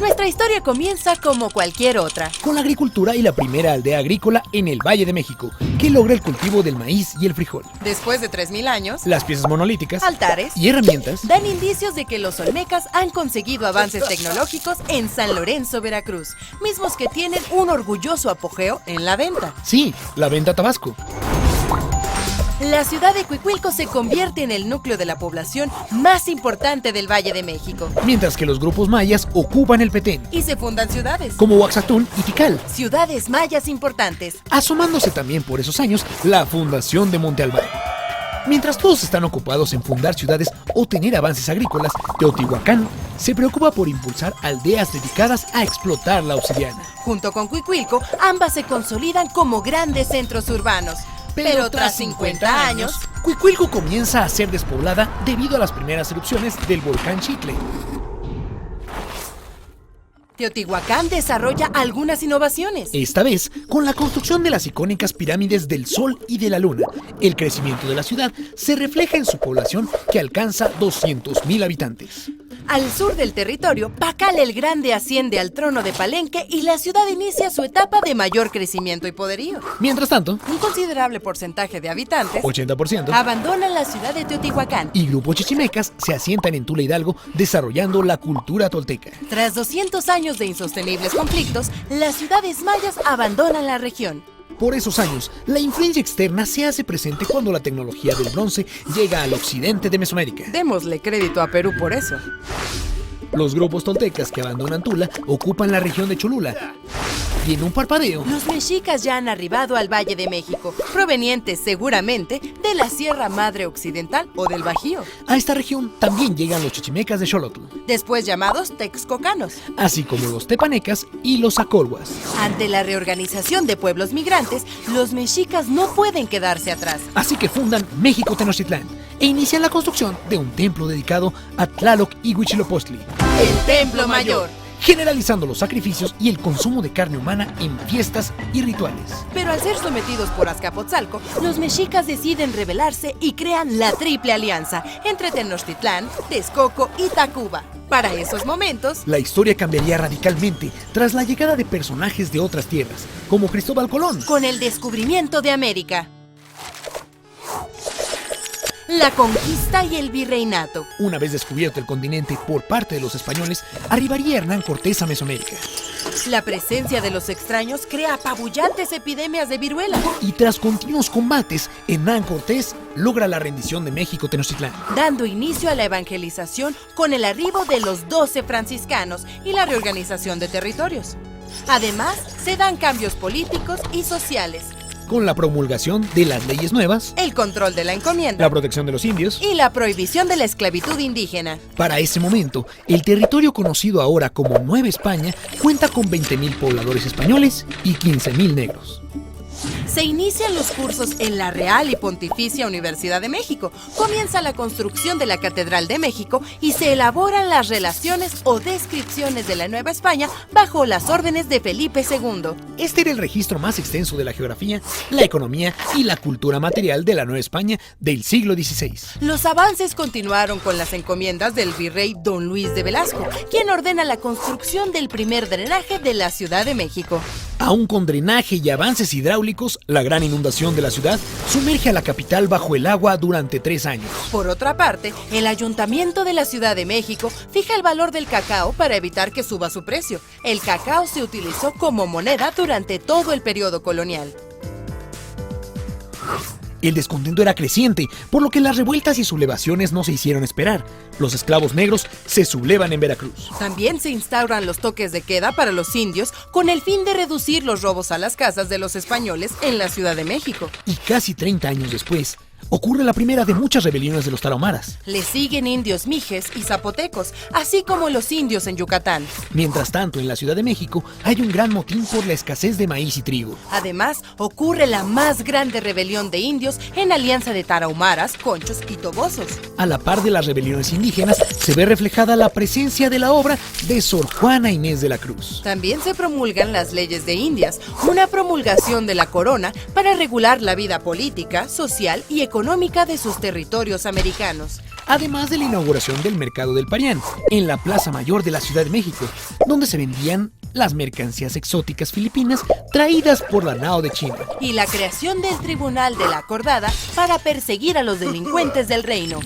Nuestra historia comienza como cualquier otra. Con la agricultura y la primera aldea agrícola en el Valle de México, que logra el cultivo del maíz y el frijol. Después de 3000 años, las piezas monolíticas, altares y herramientas dan indicios de que los olmecas han conseguido avances tecnológicos en San Lorenzo, Veracruz, mismos que tienen un orgulloso apogeo en la venta. Sí, la venta a Tabasco. La ciudad de Cuicuilco se convierte en el núcleo de la población más importante del Valle de México. Mientras que los grupos mayas ocupan el Petén. Y se fundan ciudades como Oaxachtún y Tikal. Ciudades mayas importantes. Asomándose también por esos años la fundación de Monte Albán. Mientras todos están ocupados en fundar ciudades o tener avances agrícolas, Teotihuacán se preocupa por impulsar aldeas dedicadas a explotar la obsidiana. Junto con Cuicuilco, ambas se consolidan como grandes centros urbanos. Pero tras 50 años, Cuicuilco comienza a ser despoblada debido a las primeras erupciones del volcán Xitle. Teotihuacán desarrolla algunas innovaciones. Esta vez, con la construcción de las icónicas pirámides del Sol y de la Luna, el crecimiento de la ciudad se refleja en su población que alcanza 200,000 habitantes. Al sur del territorio, Pacal el Grande asciende al trono de Palenque y la ciudad inicia su etapa de mayor crecimiento y poderío. Mientras tanto, un considerable porcentaje de habitantes, 80%, abandonan la ciudad de Teotihuacán. Y grupos chichimecas se asientan en Tula Hidalgo, desarrollando la cultura tolteca. Tras 200 años de insostenibles conflictos, las ciudades mayas abandonan la región. Por esos años, la influencia externa se hace presente cuando la tecnología del bronce llega al occidente de Mesoamérica. Démosle crédito a Perú por eso. Los grupos toltecas que abandonan Tula ocupan la región de Cholula. Y en un parpadeo, los mexicas ya han arribado al Valle de México, provenientes seguramente de la Sierra Madre Occidental o del Bajío. A esta región también llegan los chichimecas de Xolotl, después llamados texcocanos, así como los tepanecas y los acolhuas. Ante la reorganización de pueblos migrantes, los mexicas no pueden quedarse atrás. Así que fundan México Tenochtitlán e inician la construcción de un templo dedicado a Tlaloc y Huitzilopochtli, el Templo Mayor, generalizando los sacrificios y el consumo de carne humana en fiestas y rituales. Pero al ser sometidos por Azcapotzalco, los mexicas deciden rebelarse y crean la Triple Alianza entre Tenochtitlán, Texcoco y Tacuba. Para esos momentos, la historia cambiaría radicalmente tras la llegada de personajes de otras tierras, como Cristóbal Colón, con el descubrimiento de América, la conquista y el virreinato. Una vez descubierto el continente por parte de los españoles, arribaría Hernán Cortés a Mesoamérica. La presencia de los extraños crea apabullantes epidemias de viruela. Y tras continuos combates, Hernán Cortés logra la rendición de México Tenochtitlán, dando inicio a la evangelización con el arribo de los 12 franciscanos y la reorganización de territorios. Además, se dan cambios políticos y sociales, con la promulgación de las leyes nuevas, el control de la encomienda, la protección de los indios y la prohibición de la esclavitud indígena. Para ese momento, el territorio conocido ahora como Nueva España cuenta con 20,000 pobladores españoles y 15,000 negros. Se inician los cursos en la Real y Pontificia Universidad de México, comienza la construcción de la Catedral de México y se elaboran las relaciones o descripciones de la Nueva España bajo las órdenes de Felipe II. Este era el registro más extenso de la geografía, la economía y la cultura material de la Nueva España del siglo XVI. Los avances continuaron con las encomiendas del virrey Don Luis de Velasco, quien ordena la construcción del primer drenaje de la Ciudad de México. Aún con drenaje y avances hidráulicos, la gran inundación de la ciudad sumerge a la capital bajo el agua durante 3 años. Por otra parte, el Ayuntamiento de la Ciudad de México fija el valor del cacao para evitar que suba su precio. El cacao se utilizó como moneda durante todo el periodo colonial. El descontento era creciente, por lo que las revueltas y sublevaciones no se hicieron esperar. Los esclavos negros se sublevan en Veracruz. También se instauran los toques de queda para los indios con el fin de reducir los robos a las casas de los españoles en la Ciudad de México. Y casi 30 años después, ocurre la primera de muchas rebeliones de los tarahumaras. Le siguen indios mijes y zapotecos, así como los indios en Yucatán. Mientras tanto, en la Ciudad de México hay un gran motín por la escasez de maíz y trigo. Además, ocurre la más grande rebelión de indios en alianza de tarahumaras, conchos y tobosos. A la par de las rebeliones indígenas, se ve reflejada la presencia de la obra de Sor Juana Inés de la Cruz. También se promulgan las leyes de Indias, una promulgación de la corona para regular la vida política, social y económica de sus territorios americanos. además de la inauguración del Mercado del Parián, en la Plaza Mayor de la Ciudad de México, donde se vendían las mercancías exóticas filipinas traídas por la nao de China. Y la creación del Tribunal de la Acordada para perseguir a los delincuentes del reino.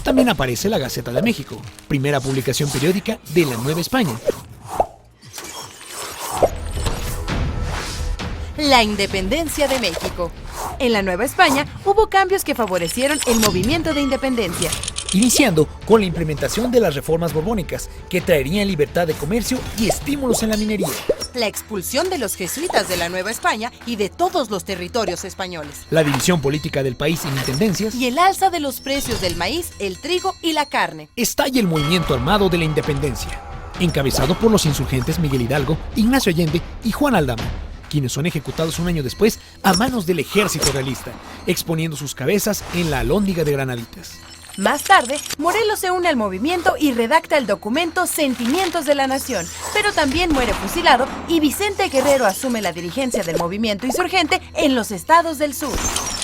También aparece la Gaceta de México, primera publicación periódica de la Nueva España. La independencia de México. En la Nueva España hubo cambios que favorecieron el movimiento de independencia. Iniciando con la implementación de las reformas borbónicas, que traerían libertad de comercio y estímulos en la minería. La expulsión de los jesuitas de la Nueva España y de todos los territorios españoles. La división política del país en intendencias. Y el alza de los precios del maíz, el trigo y la carne. Estalla el movimiento armado de la independencia, encabezado por los insurgentes Miguel Hidalgo, Ignacio Allende y Juan Aldama, quienes son ejecutados un año después a manos del ejército realista, exponiendo sus cabezas en la Alhóndiga de Granaditas. Más tarde, Morelos se une al movimiento y redacta el documento Sentimientos de la Nación, pero también muere fusilado y Vicente Guerrero asume la dirigencia del movimiento insurgente en los estados del sur.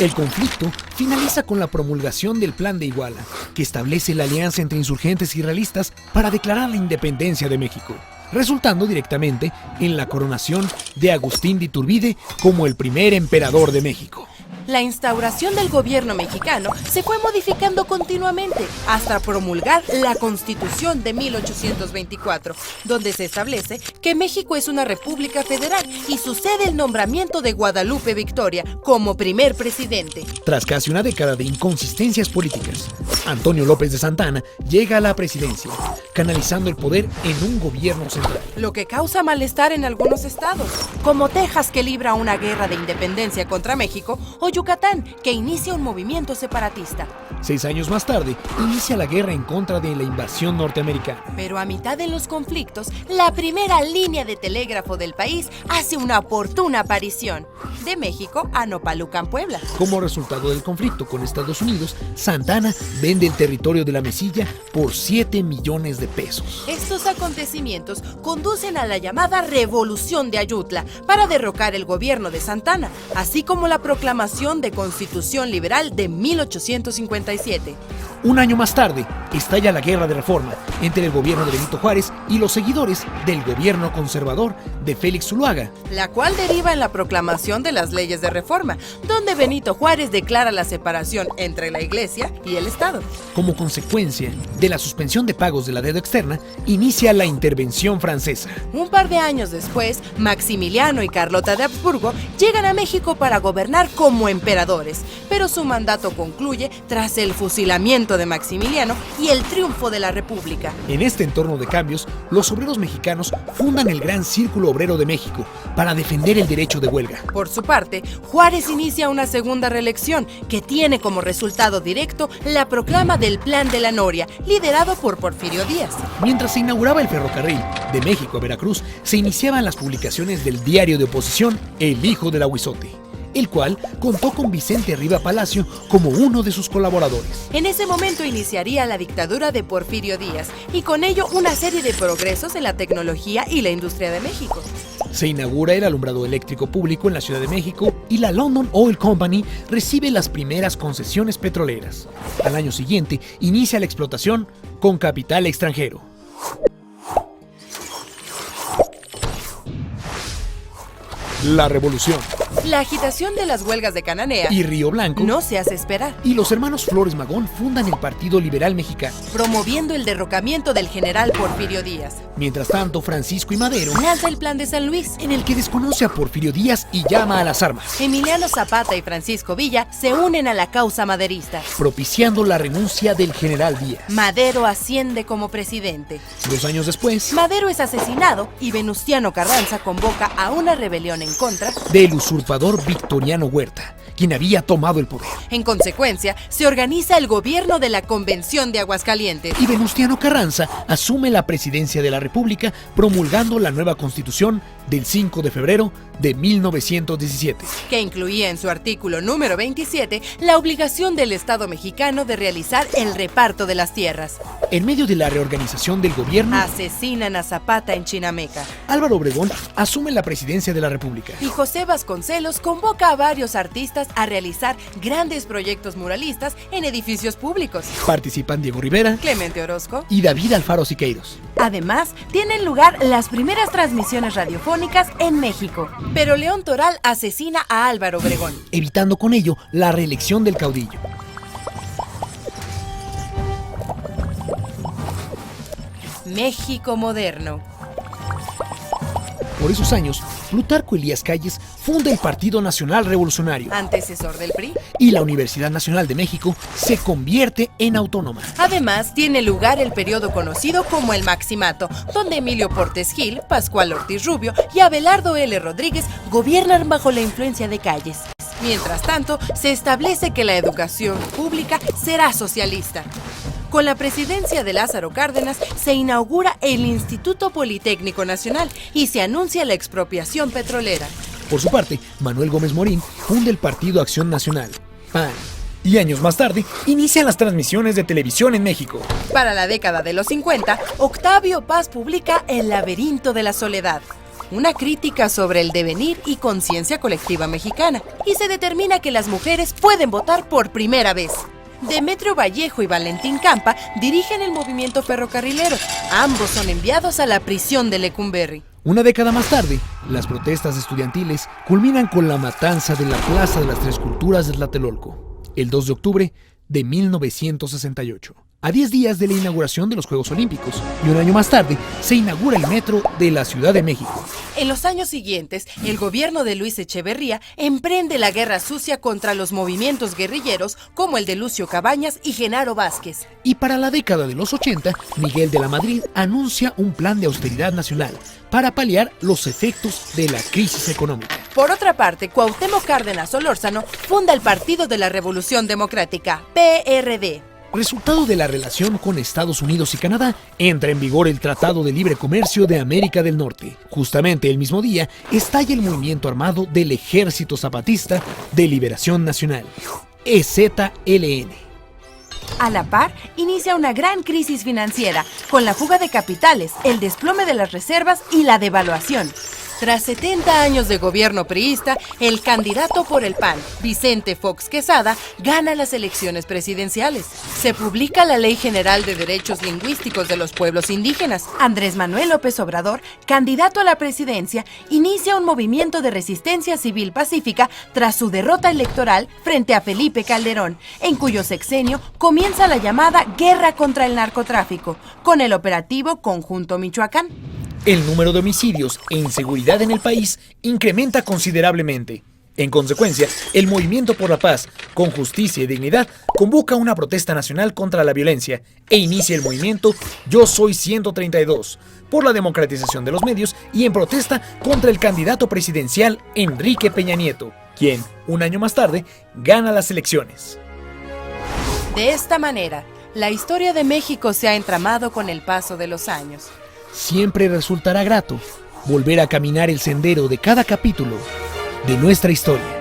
El conflicto finaliza con la promulgación del Plan de Iguala, que establece la alianza entre insurgentes y realistas para declarar la independencia de México, resultando directamente en la coronación de Agustín de Iturbide como el primer emperador de México. La instauración del gobierno mexicano se fue modificando continuamente hasta promulgar la Constitución de 1824, donde se establece que México es una república federal y sucede el nombramiento de Guadalupe Victoria como primer presidente. Tras casi una década de inconsistencias políticas, Antonio López de Santa Anna llega a la presidencia, canalizando el poder en un gobierno central. Lo que causa malestar en algunos estados, como Texas, que libra una guerra de independencia contra México, o Yucatán, que inicia un movimiento separatista. 6 años más tarde, inicia la guerra en contra de la invasión norteamericana. Pero a mitad de los conflictos, la primera línea de telégrafo del país hace una oportuna aparición, de México a Nopalucan, Puebla. Como resultado del conflicto con Estados Unidos, Santa Anna vende el territorio de la Mesilla por 7 millones de pesos. Estos acontecimientos conducen a la llamada Revolución de Ayutla para derrocar el gobierno de Santa Anna, así como la proclamación de Constitución Liberal de 1857. Un año más tarde, estalla la Guerra de Reforma entre el gobierno de Benito Juárez y los seguidores del gobierno conservador de Félix Zuluaga, la cual deriva en la proclamación de las leyes de reforma, donde Benito Juárez declara la separación entre la Iglesia y el Estado. Como consecuencia de la suspensión de pagos de la deuda externa, inicia la intervención francesa. Un par de años después, Maximiliano y Carlota de Habsburgo llegan a México para gobernar como emperadores, pero su mandato concluye tras el fusilamiento de Maximiliano y el triunfo de la República. En este entorno de cambios, los obreros mexicanos fundan el Gran Círculo Obrero de México para defender el derecho de huelga. Por su parte, Juárez inicia una segunda reelección que tiene como resultado directo la proclama del Plan de la Noria, liderado por Porfirio Díaz. Mientras se inauguraba el ferrocarril de México a Veracruz, se iniciaban las publicaciones del diario de oposición El Hijo del Ahuizote, el cual contó con Vicente Riva Palacio como uno de sus colaboradores. En ese momento iniciaría la dictadura de Porfirio Díaz y con ello una serie de progresos en la tecnología y la industria de México. Se inaugura el alumbrado eléctrico público en la Ciudad de México y la London Oil Company recibe las primeras concesiones petroleras. Al año siguiente inicia la explotación con capital extranjero. La Revolución. La agitación de las huelgas de Cananea y Río Blanco no se hace esperar. Y los hermanos Flores Magón fundan el Partido Liberal Mexicano, promoviendo el derrocamiento del general Porfirio Díaz. Mientras tanto, Francisco I. Madero lanza el Plan de San Luis, en el que desconoce a Porfirio Díaz y llama a las armas. Emiliano Zapata y Francisco Villa se unen a la causa maderista, propiciando la renuncia del general Díaz. Madero asciende como presidente. 2 años después, Madero es asesinado y Venustiano Carranza convoca a una rebelión en contra del usurpador Victoriano Huerta, quien había tomado el poder. En consecuencia, se organiza el gobierno de la Convención de Aguascalientes. Y Venustiano Carranza asume la presidencia de la República, promulgando la nueva Constitución del 5 de febrero de 1917. Que incluía en su artículo número 27 la obligación del Estado mexicano de realizar el reparto de las tierras. En medio de la reorganización del gobierno, asesinan a Zapata en Chinameca. Álvaro Obregón asume la presidencia de la República. Y José Vasconcelos convoca a varios artistas artistas a realizar grandes proyectos muralistas en edificios públicos. Participan Diego Rivera, Clemente Orozco y David Alfaro Siqueiros. Además, tienen lugar las primeras transmisiones radiofónicas en México. Pero León Toral asesina a Álvaro Obregón, evitando con ello la reelección del caudillo. México moderno. Por esos años, Plutarco Elías Calles funda el Partido Nacional Revolucionario Antecesor del PRI. y la Universidad Nacional de México se convierte en autónoma. Además, tiene lugar el periodo conocido como el Maximato, donde Emilio Portes Gil, Pascual Ortiz Rubio y Abelardo L. Rodríguez gobiernan bajo la influencia de Calles. Mientras tanto, se establece que la educación pública será socialista. Con la presidencia de Lázaro Cárdenas se inaugura el Instituto Politécnico Nacional y se anuncia la expropiación petrolera. Por su parte, Manuel Gómez Morín funda el Partido Acción Nacional, PAN, y años más tarde inician las transmisiones de televisión en México. Para la década de los 50, Octavio Paz publica El laberinto de la soledad, una crítica sobre el devenir y conciencia colectiva mexicana, y se determina que las mujeres pueden votar por primera vez. Demetrio Vallejo y Valentín Campa dirigen el movimiento ferrocarrilero. Ambos son enviados a la prisión de Lecumberri. Una década más tarde, las protestas estudiantiles culminan con la matanza de la Plaza de las Tres Culturas de Tlatelolco, el 2 de octubre de 1968. A 10 días de la inauguración de los Juegos Olímpicos, y un año más tarde se inaugura el metro de la Ciudad de México. En los años siguientes, el gobierno de Luis Echeverría emprende la guerra sucia contra los movimientos guerrilleros como el de Lucio Cabañas y Genaro Vázquez. Y para la década de los 80, Miguel de la Madrid anuncia un plan de austeridad nacional para paliar los efectos de la crisis económica. Por otra parte, Cuauhtémoc Cárdenas Solórzano funda el Partido de la Revolución Democrática, PRD. Resultado de la relación con Estados Unidos y Canadá, entra en vigor el Tratado de Libre Comercio de América del Norte. Justamente el mismo día, estalla el movimiento armado del Ejército Zapatista de Liberación Nacional, EZLN. A la par, inicia una gran crisis financiera, con la fuga de capitales, el desplome de las reservas y la devaluación. Tras 70 años de gobierno priista, el candidato por el PAN, Vicente Fox Quesada, gana las elecciones presidenciales. Se publica la Ley General de Derechos Lingüísticos de los Pueblos Indígenas. Andrés Manuel López Obrador, candidato a la presidencia, inicia un movimiento de resistencia civil pacífica tras su derrota electoral frente a Felipe Calderón, en cuyo sexenio comienza la llamada Guerra contra el Narcotráfico, con el operativo Conjunto Michoacán. El número de homicidios e inseguridad en el país incrementa considerablemente. En consecuencia, el Movimiento por la Paz, con Justicia y Dignidad, convoca una protesta nacional contra la violencia e inicia el movimiento Yo Soy 132, por la democratización de los medios y en protesta contra el candidato presidencial Enrique Peña Nieto, quien, un año más tarde, gana las elecciones. De esta manera, la historia de México se ha entramado con el paso de los años. Siempre resultará grato volver a caminar el sendero de cada capítulo de nuestra historia.